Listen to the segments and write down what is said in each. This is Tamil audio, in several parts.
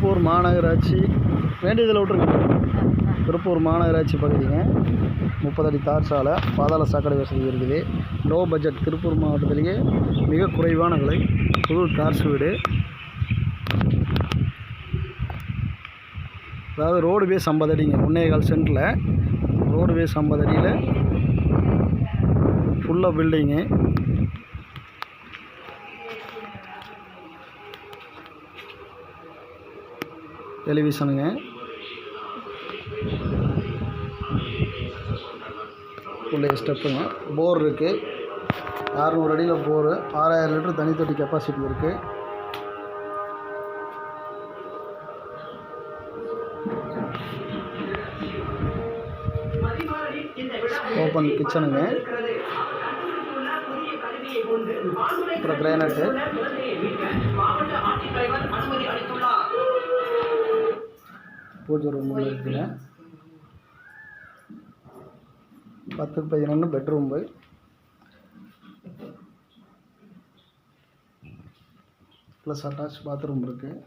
திருப்பூர் மாநகராட்சி வேண்டியதில் விட்ருங்க. திருப்பூர் மாநகராட்சி பகுதிங்க. 30 அடி தார் சாலை, பாதாள சாக்கடை வசதி இருக்குது. லோ பட்ஜெட், திருப்பூர் மாவட்டத்திலேயே மிக குறைவான விலை புது கார்ஸ் வீடு. அதாவது ரோடு பேஸ் 50 அடிங்க. 1.25 சென்ட்டில் ரோடு பேஸ் 50 அடியில் ஃபுல்லாக பில்டிங்கு. டெலிவிஷனுங்க. உள்ளே ஸ்டெப்புங்க. போர் இருக்குது. 600 அடியில் போரு. 6000 லிட்டர் தனி தொட்டி கெப்பாசிட்டி இருக்குது. ஓப்பன் கிச்சனுங்க. அப்புறம் கிரானைட்டு. பூஜை ரூம் இருக்குதுங்க. 10x11 பெட்ரூம்பு. ப்ளஸ் அட்டாச் பாத்ரூம் இருக்குது.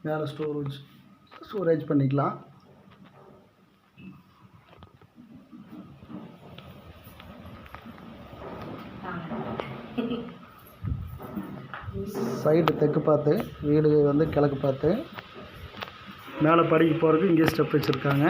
மேலே ஸ்டோரேஜ் பண்ணிக்கலாம். சைடு தெற்கு பார்த்து, வீடு வந்து கிழக்கு பார்த்து. மேலே படிக்கு போகிறதுக்கு இங்கே ஸ்டெப் வச்சுருக்காங்க.